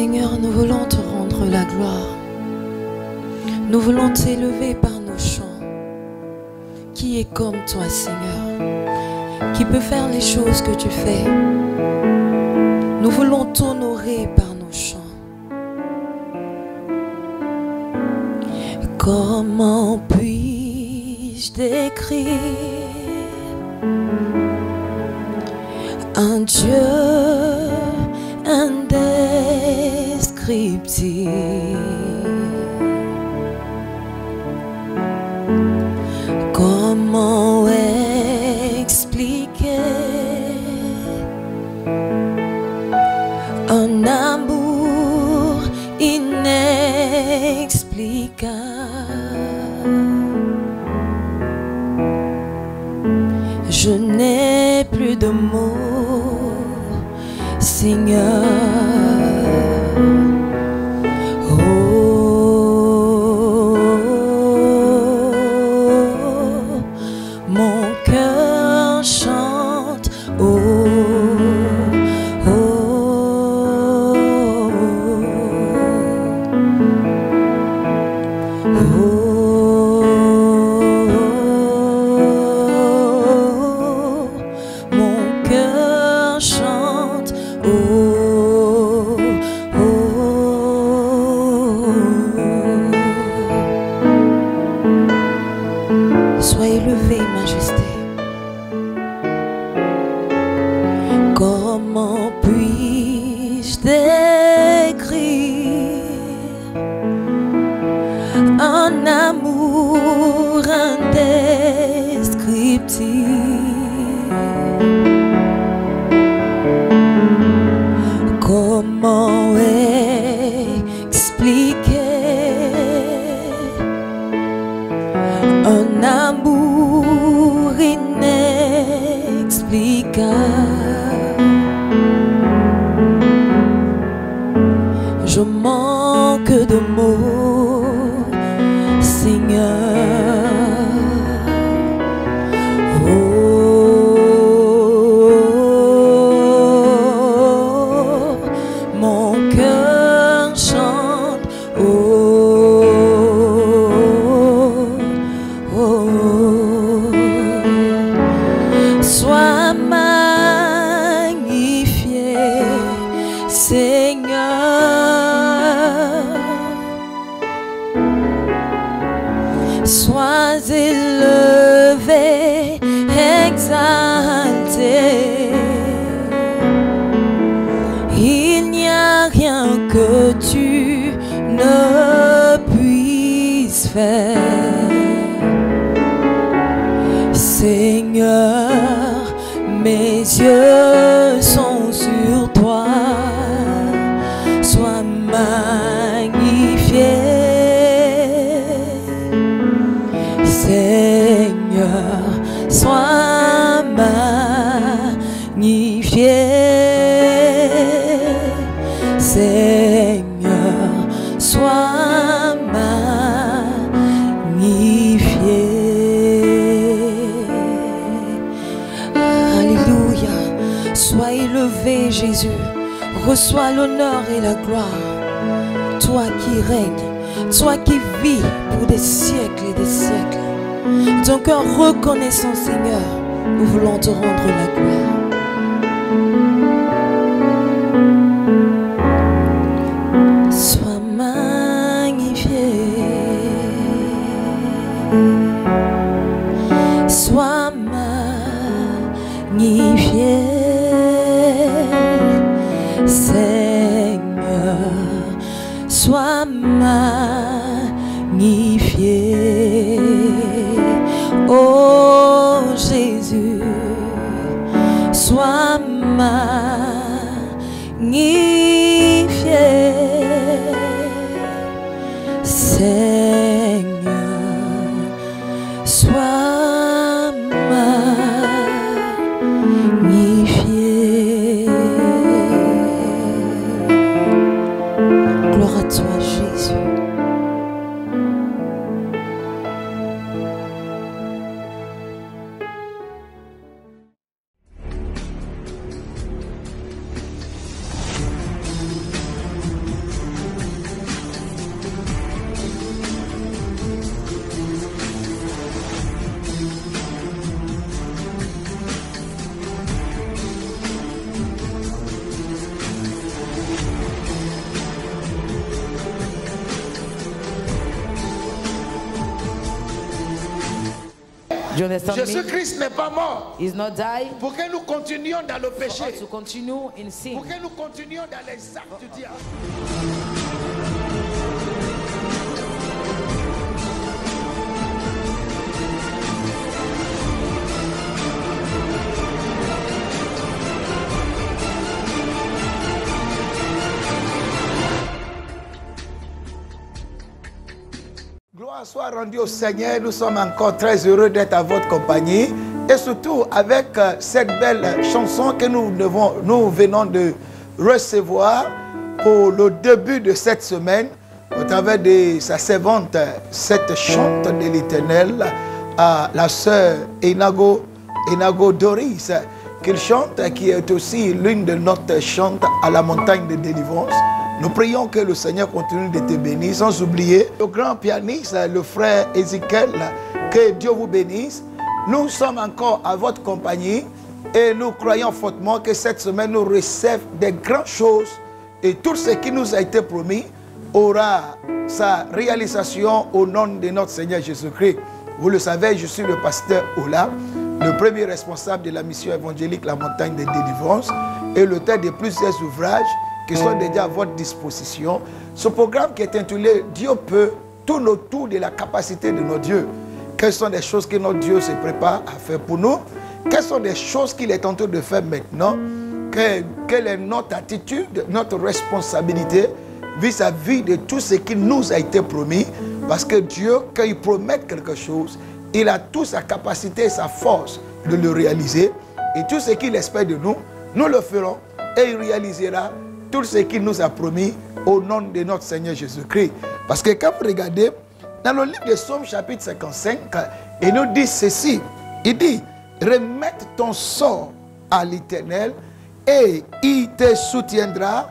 Seigneur, nous voulons te rendre la gloire. Nous voulons t'élever par nos chants. Qui est comme toi, Seigneur? Qui peut faire les choses que tu fais? Nous voulons t'honorer par nos chants. Comment puis-je décrire un Dieu indescriptible? Comment expliquer un amour inexplicable? Je n'ai plus de mots, Seigneur. Sois élevé, Majesté. Comment puis-je décrire un amour indescriptible? Comment expliquer un amour inexplicable? Je manque de mots, Seigneur. Mon cœur chante, sois magnifié, Seigneur. Sois élevé, exalté. Il n'y a rien que tu ne puisses faire. Seigneur, mes yeux sont sur toi. Sois magnifié, Seigneur, sois magnifié. Seigneur, sois magnifié. Alléluia. Sois élevé, Jésus. Reçois l'honneur et la gloire. Toi qui règnes, toi qui vis pour des siècles et des siècles. Ton cœur reconnaissant, Seigneur, nous voulons te rendre la gloire. Sois magnifié, sois magnifié, Seigneur, sois magnifié. Oh Jésus, sois magnifié. Seigneur, sois magnifié. Gloire à toi, Jésus. Do you understand me? Jésus-Christ n'est pas mort He's not died pour que nous continuions dans le for péché, us to continue in sin. pour que nous continuions dans les actes du diable. Gloire soit rendue au Seigneur. Nous sommes encore très heureux d'être à votre compagnie. Et surtout avec cette belle chanson que nous venons de recevoir pour le début de cette semaine, au travers de sa servante, cette chante de l'Éternel, à la sœur Enago Doris, qu'il chante, qui est aussi l'une de notre chantes à la montagne de délivrance. Nous prions que le Seigneur continue de te bénir, sans oublier le grand pianiste, le frère Ézéchiel, que Dieu vous bénisse. Nous sommes encore à votre compagnie et nous croyons fortement que cette semaine nous recevons des grandes choses et tout ce qui nous a été promis aura sa réalisation au nom de notre Seigneur Jésus-Christ. Vous le savez, je suis le pasteur Ola, le premier responsable de la mission évangélique La Montagne de Délivrance et l'auteur de plusieurs ouvrages qui sont déjà à votre disposition. Ce programme qui est intitulé « Dieu peut » tourne autour de la capacité de notre Dieu. Quelles sont les choses que notre Dieu se prépare à faire pour nous? Quelles sont les choses qu'il est en train de faire maintenant? Quelle est notre attitude, notre responsabilité vis-à-vis de tout ce qui nous a été promis? Parce que Dieu, quand il promet quelque chose, il a toute sa capacité et sa force de le réaliser. Et tout ce qu'il espère de nous, nous le ferons et il réalisera tout ce qu'il nous a promis au nom de notre Seigneur Jésus-Christ. Parce que quand vous regardez, dans le livre de Psaume chapitre 55, il nous dit ceci. Il dit, remette ton sort à l'Éternel et il te soutiendra.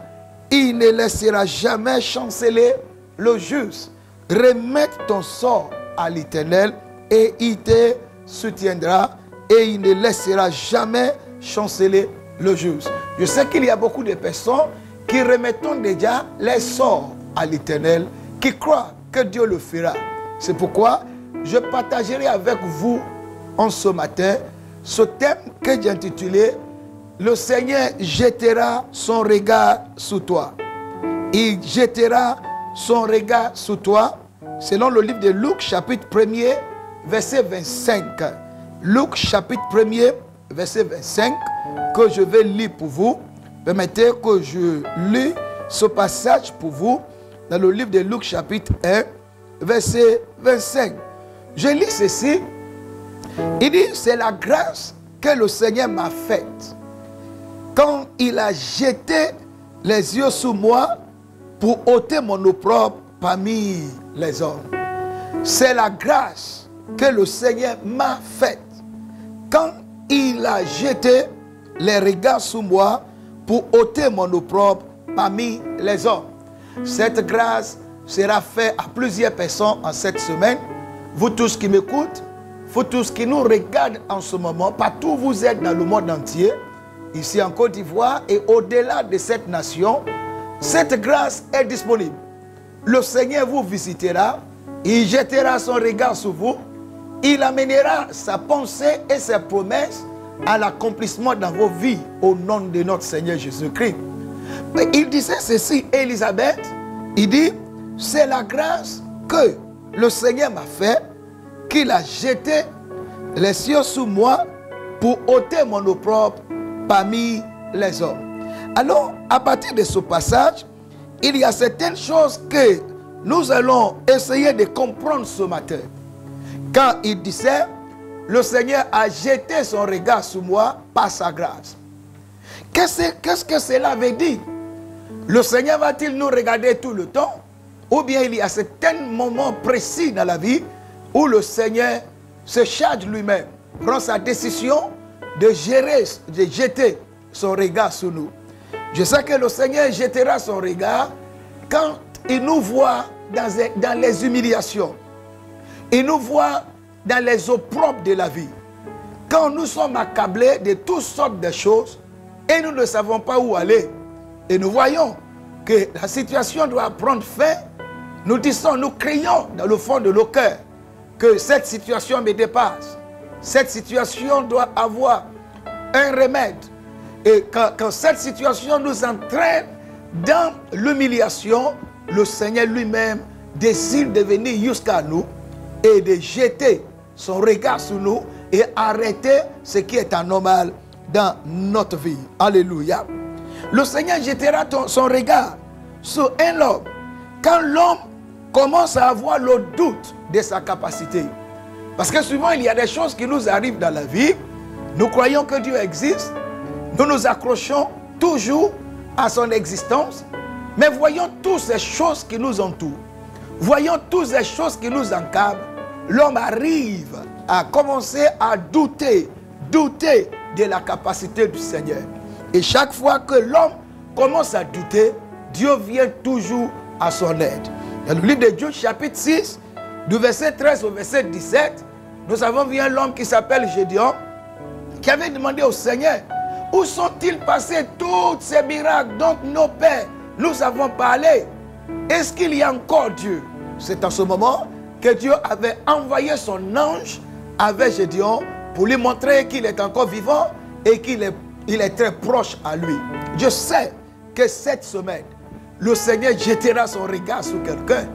Il ne laissera jamais chanceler le juste. Remette ton sort à l'Éternel et il te soutiendra et il ne laissera jamais chanceler le juste. Je sais qu'il y a beaucoup de personnes qui remettent déjà les sorts à l'Éternel, qui croient que Dieu le fera. C'est pourquoi je partagerai avec vous en ce matin ce thème que j'ai intitulé « Le Seigneur jettera son regard sur toi ». Il jettera son regard sur toi, selon le livre de Luc chapitre 1er, verset 25. Luc chapitre 1er, verset 25, que je vais lire pour vous. Permettez que je lis ce passage pour vous dans le livre de Luc chapitre 1, verset 25. Je lis ceci. Il dit, c'est la grâce que le Seigneur m'a faite quand il a jeté les yeux sur moi pour ôter mon opprobre parmi les hommes. C'est la grâce que le Seigneur m'a faite quand il a jeté les regards sur moi pour ôter mon opprobre parmi les hommes. Cette grâce sera faite à plusieurs personnes en cette semaine. Vous tous qui m'écoutent, vous tous qui nous regardent en ce moment, partout où vous êtes dans le monde entier, ici en Côte d'Ivoire et au-delà de cette nation, cette grâce est disponible. Le Seigneur vous visitera, il jettera son regard sur vous, il amènera sa pensée et ses promesses à l'accomplissement dans vos vies au nom de notre Seigneur Jésus-Christ. Il disait ceci, Élisabeth, il dit, c'est la grâce que le Seigneur m'a fait, qu'il a jeté les cieux sous moi pour ôter mon opprobre parmi les hommes. Alors, à partir de ce passage, il y a certaines choses que nous allons essayer de comprendre ce matin. Quand il disait, le Seigneur a jeté son regard sur moi par sa grâce. Qu'est-ce que cela veut dire? Le Seigneur va-t-il nous regarder tout le temps? Ou bien il y a certains moments précis dans la vie où le Seigneur se charge lui-même, prend sa décision de gérer, de jeter son regard sur nous. Je sais que le Seigneur jettera son regard quand il nous voit dans les humiliations. Il nous voit dans les opprobres de la vie. Quand nous sommes accablés de toutes sortes de choses et nous ne savons pas où aller, et nous voyons que la situation doit prendre fin, nous disons, nous crions dans le fond de nos cœurs que cette situation me dépasse. cette situation doit avoir un remède. Et quand cette situation nous entraîne dans l'humiliation, le Seigneur lui-même décide de venir jusqu'à nous et de jeter son regard sur nous et arrêter ce qui est anormal dans notre vie. Alléluia. Le Seigneur jettera son regard sur un homme quand l'homme commence à avoir le doute de sa capacité. Parce que souvent il y a des choses qui nous arrivent dans la vie. Nous croyons que Dieu existe. Nous nous accrochons toujours à son existence. Mais voyons toutes ces choses qui nous entourent. Voyons toutes ces choses qui nous encadrent. L'homme arrive à commencer à douter de la capacité du Seigneur. Et chaque fois que l'homme commence à douter, Dieu vient toujours à son aide. Dans le livre de Jude chapitre 6, du verset 13 au verset 17, nous avons vu un homme qui s'appelle Gédéon, qui avait demandé au Seigneur, où sont-ils passés tous ces miracles dont nos pères nous avons parlé? Est-ce qu'il y a encore Dieu? C'est en ce moment que Dieu avait envoyé son ange avec Gédéon pour lui montrer qu'il est encore vivant et qu'il est très proche à lui. Je sais que cette semaine, le Seigneur jettera son regard sur quelqu'un.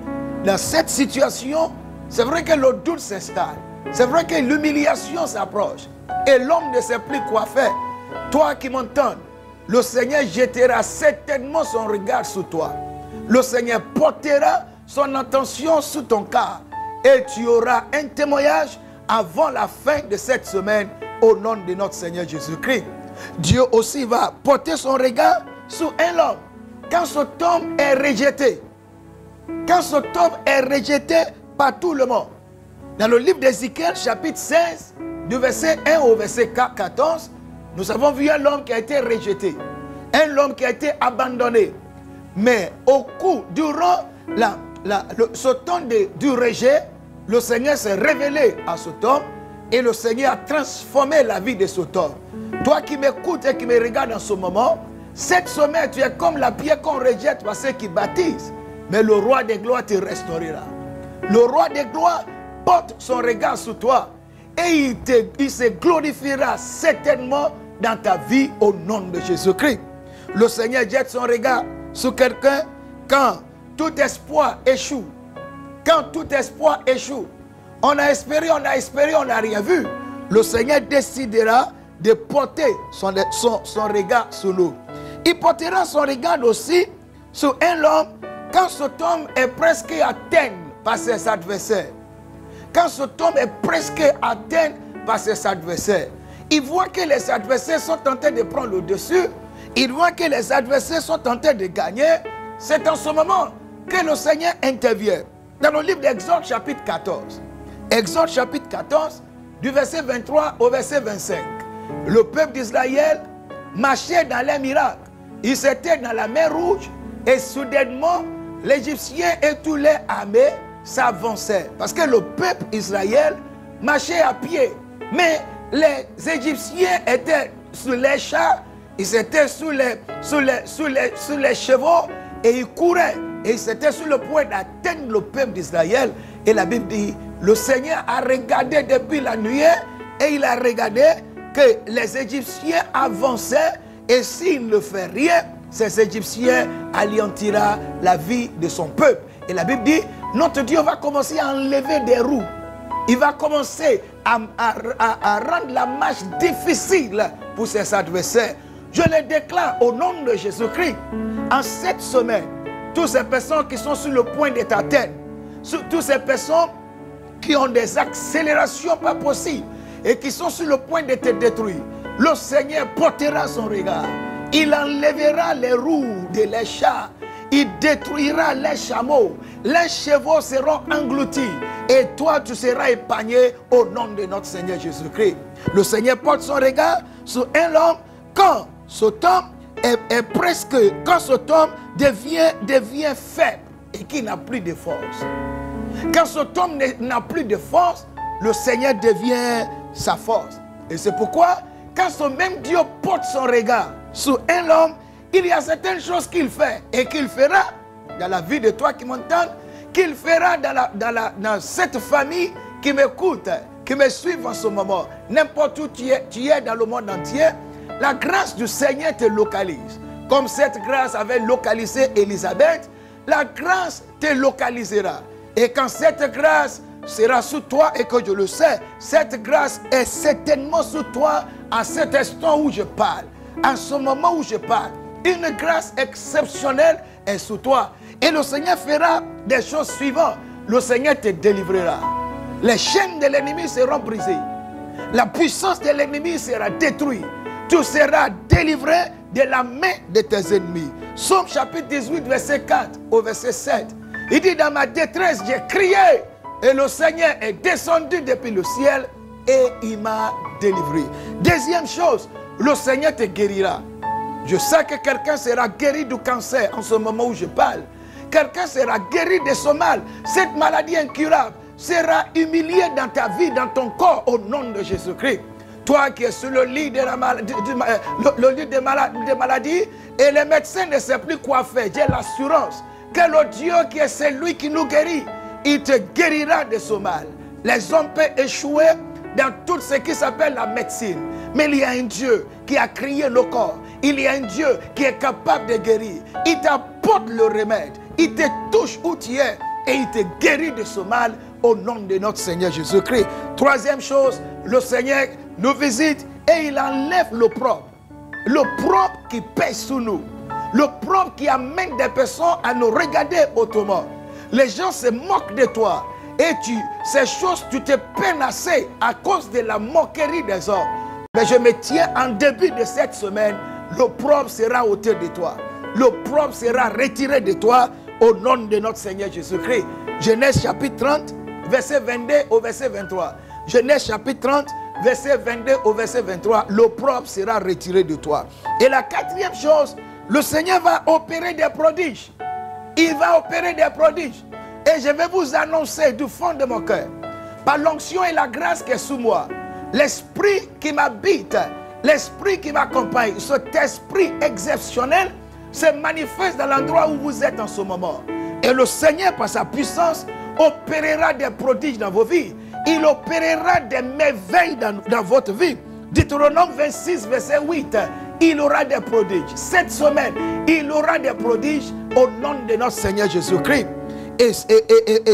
Dans cette situation, c'est vrai que le doute s'installe. C'est vrai que l'humiliation s'approche. Et l'homme ne sait plus quoi faire. Toi qui m'entends, le Seigneur jettera certainement son regard sur toi. Le Seigneur portera son attention sur ton cas. Et tu auras un témoignage avant la fin de cette semaine au nom de notre Seigneur Jésus-Christ. Dieu aussi va porter son regard sur un homme. Quand cet homme est rejeté, quand cet homme est rejeté par tout le monde. Dans le livre d'Ézéchiel, chapitre 16, du verset 1 au verset 14, nous avons vu un homme qui a été rejeté, un homme qui a été abandonné. Mais durant ce temps du rejet, le Seigneur s'est révélé à cet homme et le Seigneur a transformé la vie de cet homme. Toi qui m'écoutes et qui me regardes en ce moment, cette semaine, tu es comme la pierre qu'on rejette par ceux qui baptisent. Mais le roi des gloires te restaurera. Le roi des gloires porte son regard sur toi et il se glorifiera certainement dans ta vie au nom de Jésus-Christ. Le Seigneur jette son regard sur quelqu'un quand tout espoir échoue. Quand tout espoir échoue. On a espéré, on n'a rien vu. Le Seigneur décidera de porter son regard sur nous. Il portera son regard aussi sur un homme quand cet homme est presque atteint par ses adversaires. Quand cet homme est presque atteint par ses adversaires. Il voit que les adversaires sont en train de prendre le dessus. Il voit que les adversaires sont en train de gagner. C'est en ce moment que le Seigneur intervient. Dans le livre d'Exode chapitre 14. Exode chapitre 14, du verset 23 au verset 25. Le peuple d'Israël marchait dans les miracles. Ils étaient dans la mer Rouge et soudainement, l'Égyptien et tous les armées s'avançaient. Parce que le peuple Israël marchait à pied. Mais les Égyptiens étaient sur les chars, ils étaient sur les chevaux et ils couraient. Et ils étaient sur le point d'atteindre le peuple d'Israël. Et la Bible dit, le Seigneur a regardé depuis la nuit et il a regardé que les Égyptiens avançaient et s'il ne fait rien, ces Égyptiens anéantira la vie de son peuple. Et la Bible dit, notre Dieu va commencer à enlever des roues. Il va commencer à rendre la marche difficile pour ses adversaires. Je le déclare au nom de Jésus-Christ. En cette semaine, toutes ces personnes qui sont sur le point d'être atteintes, toutes ces personnes qui ont des accélérations pas possibles et qui sont sur le point d'être détruites, le Seigneur portera son regard. Il enlèvera les roues de les chars. Il détruira les chameaux. Les chevaux seront engloutis. Et toi, tu seras épargné au nom de notre Seigneur Jésus-Christ. Le Seigneur porte son regard sur un homme quand cet homme quand cet homme devient faible et qu'il n'a plus de force. Quand cet homme n'a plus de force, le Seigneur devient sa force. Et c'est pourquoi, quand ce même Dieu porte son regard sur un homme, il y a certaines choses qu'il fait et qu'il fera dans la vie de toi qui m'entends, qu'il fera dans cette famille qui m'écoute, qui me suivent en ce moment, n'importe où tu es dans le monde entier, la grâce du Seigneur te localise. Comme cette grâce avait localisé Élisabeth, la grâce te localisera. Et quand cette grâce sera sous toi, et que je le sais, cette grâce est certainement sous toi en cet instant où je parle. En ce moment où je parle, une grâce exceptionnelle est sous toi. Et le Seigneur fera des choses suivantes. Le Seigneur te délivrera. Les chaînes de l'ennemi seront brisées. La puissance de l'ennemi sera détruite. Tu seras délivré de la main de tes ennemis. Psaume chapitre 18, verset 4 au verset 7. Il dit, dans ma détresse, j'ai crié. Et le Seigneur est descendu depuis le ciel et il m'a délivré. Deuxième chose, le Seigneur te guérira. Je sais que quelqu'un sera guéri du cancer en ce moment où je parle. Quelqu'un sera guéri de ce mal. Cette maladie incurable sera humiliée dans ta vie, dans ton corps, au nom de Jésus-Christ. Toi qui es sur le lit de la maladie, des maladies, et les médecins ne savent plus quoi faire. J'ai l'assurance que le Dieu qui est celui qui nous guérit, il te guérira de ce mal. Les hommes peuvent échouer dans tout ce qui s'appelle la médecine. Mais il y a un Dieu qui a créé le corps. Il y a un Dieu qui est capable de guérir. Il t'apporte le remède. Il te touche où tu es et il te guérit de ce mal au nom de notre Seigneur Jésus-Christ. Troisième chose, le Seigneur nous visite et il enlève le propre. Le propre qui pèse sous nous. Le propre qui amène des personnes à nous regarder autrement. Les gens se moquent de toi. Et ces choses, tu te peines assez à cause de la moquerie des hommes. Mais je me tiens en début de cette semaine, le propre sera ôté de toi. Le propre sera retiré de toi au nom de notre Seigneur Jésus-Christ. Genèse chapitre 30, verset 22 au verset 23. Genèse chapitre 30, verset 22 au verset 23. Le propre sera retiré de toi. Et la quatrième chose, le Seigneur va opérer des prodiges. Il va opérer des prodiges. Et je vais vous annoncer du fond de mon cœur, par l'onction et la grâce qui est sous moi, l'esprit qui m'habite, l'esprit qui m'accompagne, cet esprit exceptionnel se manifeste dans l'endroit où vous êtes en ce moment. Et le Seigneur, par sa puissance, opérera des prodiges dans vos vies. Il opérera des merveilles dans votre vie. Deutéronome 26, verset 8, il aura des prodiges. Cette semaine, il aura des prodiges au nom de notre Seigneur Jésus-Christ. Et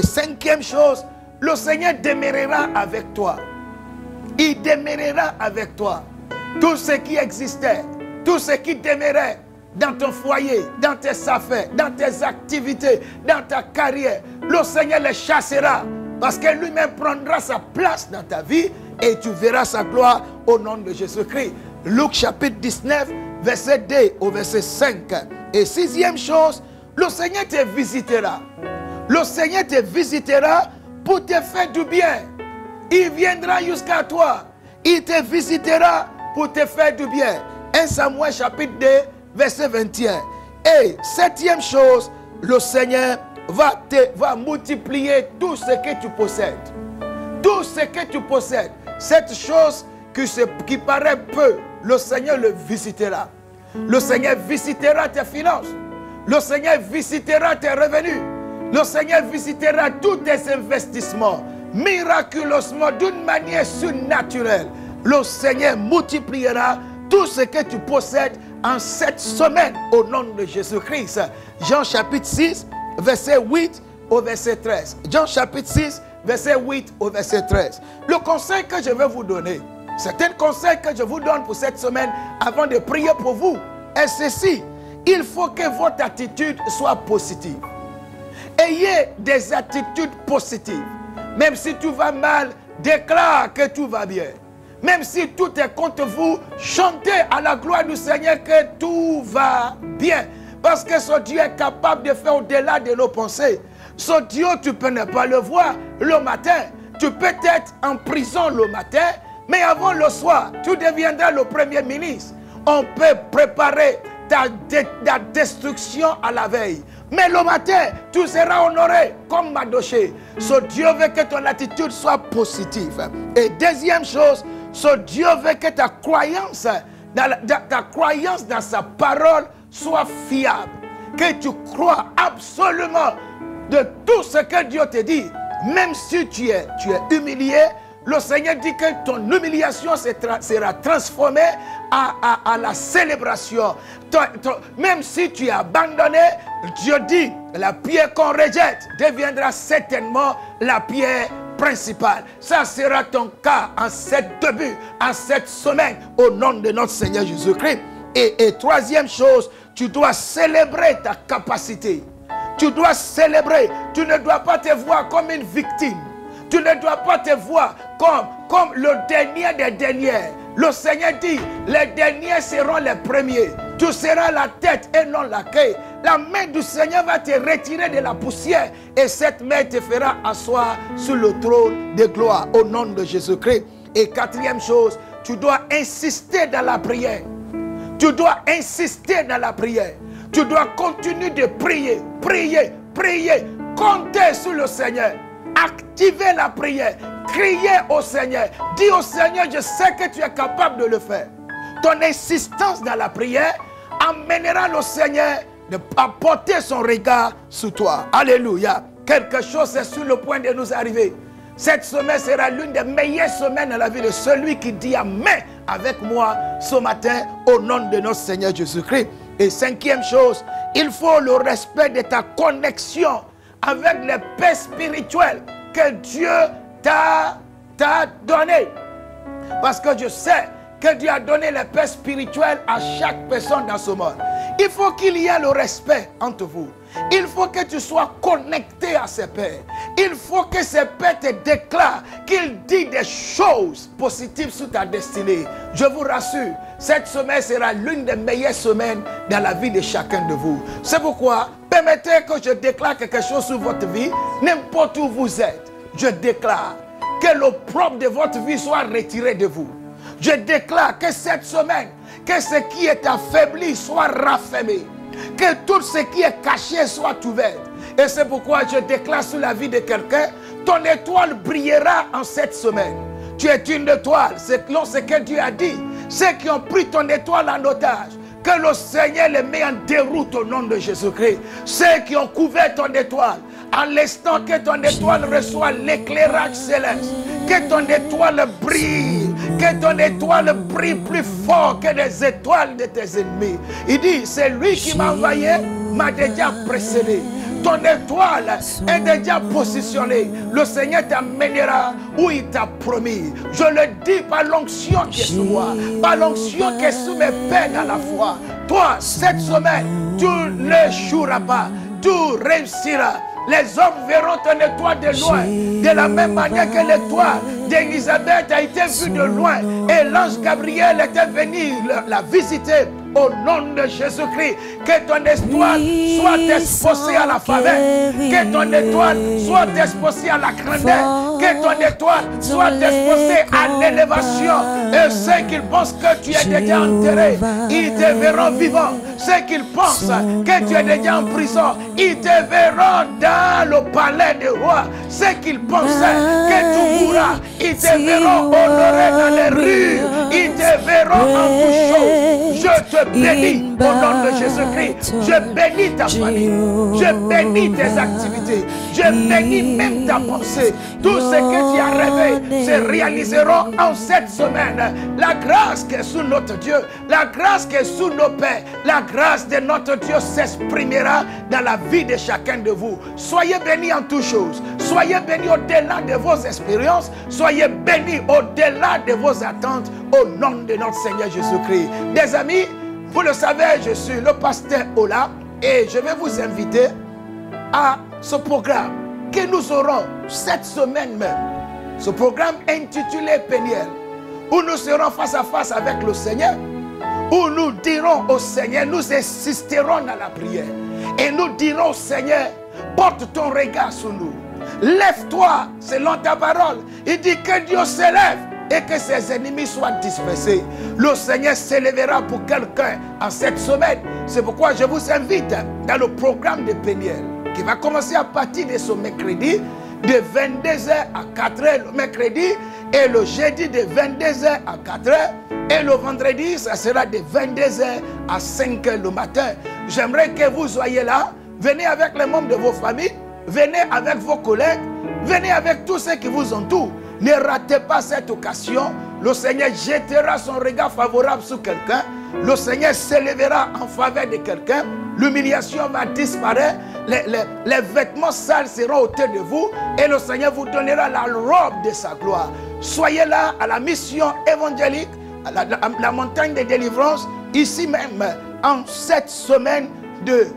cinquième chose, le Seigneur demeurera avec toi. Il demeurera avec toi. Tout ce qui existait, tout ce qui demeurait dans ton foyer, dans tes affaires, dans tes activités, dans ta carrière, le Seigneur les chassera parce que lui-même prendra sa place dans ta vie et tu verras sa gloire au nom de Jésus-Christ. Luc chapitre 19, verset 2 au verset 5. Et sixième chose, le Seigneur te visitera. Le Seigneur te visitera pour te faire du bien. Il viendra jusqu'à toi. Il te visitera pour te faire du bien. 1 Samuel chapitre 2, verset 21. Et septième chose, le Seigneur va multiplier tout ce que tu possèdes. Tout ce que tu possèdes. Cette chose qui paraît peu, le Seigneur le visitera. Le Seigneur visitera tes finances. Le Seigneur visitera tes revenus. Le Seigneur visitera tous tes investissements. Miraculeusement, d'une manière surnaturelle. Le Seigneur multipliera tout ce que tu possèdes en cette semaine au nom de Jésus-Christ. Jean chapitre 6, verset 8 au verset 13. Jean chapitre 6, verset 8 au verset 13. Le conseil que je vais vous donner, c'est un conseil que je vous donne pour cette semaine avant de prier pour vous. Et ceci, il faut que votre attitude soit positive. Ayez des attitudes positives. Même si tout va mal, déclare que tout va bien. Même si tout est contre vous, chantez à la gloire du Seigneur que tout va bien. Parce que ce Dieu est capable de faire au-delà de nos pensées. Ce Dieu, tu peux ne pas le voir le matin. Tu peux être en prison le matin, mais avant le soir, tu deviendras le premier ministre. On peut préparer ta destruction à la veille. Mais le matin, tu seras honoré comme Madoché. Ce Dieu veut que ton attitude soit positive. Et deuxième chose, ce Dieu veut que ta croyance dans sa parole soit fiable. Que tu crois absolument de tout ce que Dieu te dit. Même si tu es humilié, le Seigneur dit que ton humiliation sera transformée à la célébration. Même si tu es abandonné, Dieu dit, la pierre qu'on rejette deviendra certainement la pierre principale. Ça sera ton cas en cette début, en cette semaine, au nom de notre Seigneur Jésus-Christ. Et troisième chose, tu dois célébrer ta capacité. Tu dois célébrer. Tu ne dois pas te voir comme une victime. Tu ne dois pas te voir comme le dernier des derniers. Le Seigneur dit, les derniers seront les premiers. Tu seras la tête et non la queue. La main du Seigneur va te retirer de la poussière et cette main te fera asseoir sur le trône de gloire au nom de Jésus-Christ. Et quatrième chose, tu dois insister dans la prière. Tu dois insister dans la prière. Tu dois continuer de prier, prier, prier. Compter sur le Seigneur. Activer la prière. Crier au Seigneur. Dis au Seigneur, je sais que tu es capable de le faire. Ton insistance dans la prière amènera le Seigneur à porter son regard sur toi. Alléluia. Quelque chose est sur le point de nous arriver. Cette semaine sera l'une des meilleures semaines dans la vie de celui qui dit amen avec moi ce matin au nom de notre Seigneur Jésus-Christ. Et cinquième chose, il faut le respect de ta connexion avec les paix spirituelles que Dieu t'a donné. Parce que je sais que Dieu a donné les paix spirituelles à chaque personne dans ce monde. Il faut qu'il y ait le respect entre vous. Il faut que tu sois connecté à ces paix. Il faut que ces paix te déclarent qu'il dit des choses positives sur ta destinée. Je vous rassure, cette semaine sera l'une des meilleures semaines dans la vie de chacun de vous. C'est pourquoi, permettez que je déclare quelque chose sur votre vie, n'importe où vous êtes. Je déclare que l'opprobre de votre vie soit retiré de vous. Je déclare que cette semaine, que ce qui est affaibli soit raffermé. Que tout ce qui est caché soit ouvert. Et c'est pourquoi je déclare sur la vie de quelqu'un, ton étoile brillera en cette semaine. Tu es une étoile, c'est ce que Dieu a dit. Ceux qui ont pris ton étoile en otage, que le Seigneur les met en déroute au nom de Jésus-Christ. Ceux qui ont couvert ton étoile, en l'instant que ton étoile reçoit l'éclairage céleste, que ton étoile brille, que ton étoile brille plus fort que les étoiles de tes ennemis. Il dit, c'est lui qui m'a envoyé, m'a déjà précédé. Ton étoile est déjà positionnée. Le Seigneur t'amènera où il t'a promis. Je le dis par l'onction qui est sur moi, par l'onction qui est sous mes pères dans la foi. Toi, cette semaine, tu n'échoueras pas, tu réussiras. Les hommes verront ton étoile de loin, de la même manière que l'étoile d'Élisabeth a été vue de loin. Et l'ange Gabriel était venu la visiter. Au nom de Jésus-Christ, que ton étoile soit exposée à la faveur, que ton étoile soit exposée à la grandeur, que ton étoile soit exposée à l'élévation. Et ceux qui pensent que tu es déjà enterré, ils te verront vivant. Ceux qui pensent que tu es déjà en prison, ils te verront dans le palais des rois. Ceux qui pensaient que tu mourras, ils te verront honoré dans les rues. Ils te verront en tout chose. Je te bénis au nom de Jésus-Christ. Je bénis ta famille. Je bénis tes activités. Je bénis même ta pensée. Tout ce que tu as rêvé se réaliseront en cette semaine. La grâce qui est sous notre Dieu, la grâce qui est sous nos pères, la grâce de notre Dieu s'exprimera dans la vie de chacun de vous. Soyez bénis en toutes choses. Soyez bénis au-delà de vos expériences. Soyez bénis au-delà de vos attentes au nom de notre Seigneur Jésus-Christ. Des amis, vous le savez, je suis le pasteur Ola et je vais vous inviter à ce programme que nous aurons cette semaine même. Ce programme intitulé Peniel, où nous serons face à face avec le Seigneur, où nous dirons au Seigneur, nous insisterons dans la prière et nous dirons au Seigneur, porte ton regard sur nous. Lève-toi selon ta parole. Il dit que Dieu s'élève et que ses ennemis soient dispersés. Le Seigneur s'élèvera pour quelqu'un en cette semaine. C'est pourquoi je vous invite dans le programme de Peniel qui va commencer à partir de ce mercredi de 22h à 4h le mercredi et le jeudi de 22h à 4h et le vendredi ça sera de 22h à 5h le matin. J'aimerais que vous soyez là. Venez avec les membres de vos familles, venez avec vos collègues, venez avec tous ceux qui vous entourent. Ne ratez pas cette occasion. Le Seigneur jettera son regard favorable sur quelqu'un. Le Seigneur s'élèvera en faveur de quelqu'un. L'humiliation va disparaître. Les vêtements sales seront ôtés de vous. Et le Seigneur vous donnera la robe de sa gloire. Soyez là à la mission évangélique, à la montagne de délivrance, ici même, en cette semaine de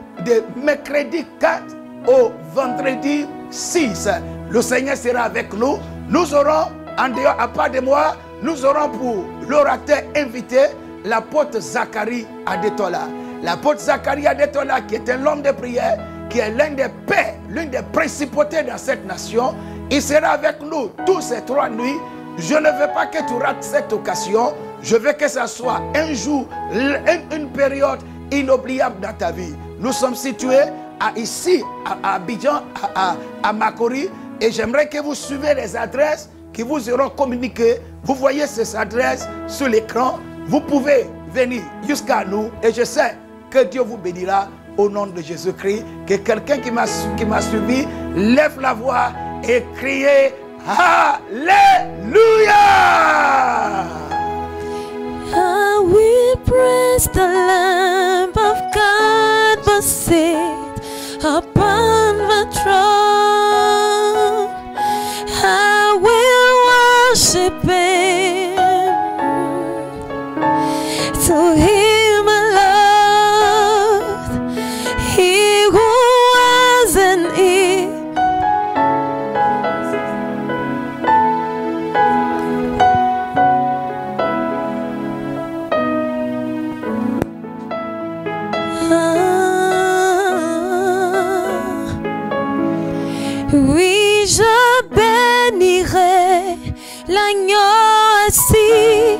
mercredi 4 au vendredi 6. Le Seigneur sera avec nous. Nous aurons, en dehors, à part de moi, nous aurons pour l'orateur invité l'apôtre Zacharie Adetola. L'apôtre Zacharie Adetola, qui est un homme de prière, qui est l'un des pères, l'une des principautés dans cette nation. Il sera avec nous tous ces 3 nuits. Je ne veux pas que tu rates cette occasion. Je veux que ce soit un jour, une période inoubliable dans ta vie. Nous sommes situés ici, à Abidjan, à Makori. Et j'aimerais que vous suivez les adresses qui vous seront communiquées. Vous voyez ces adresses sur l'écran. Vous pouvez venir jusqu'à nous. Et je sais que Dieu vous bénira au nom de Jésus-Christ. Que quelqu'un qui m'a suivi lève la voix et crie Alléluia. I will praise the Lamb of God, but sit upon the throne. I will worship Him. To Him alone, He who was and is. Oui, je bénirai l'agneau assis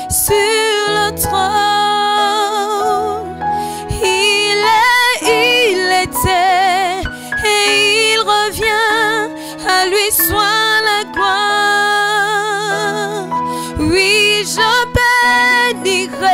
sur le trône. Il était et il revient, à lui soit la gloire. Oui, je bénirai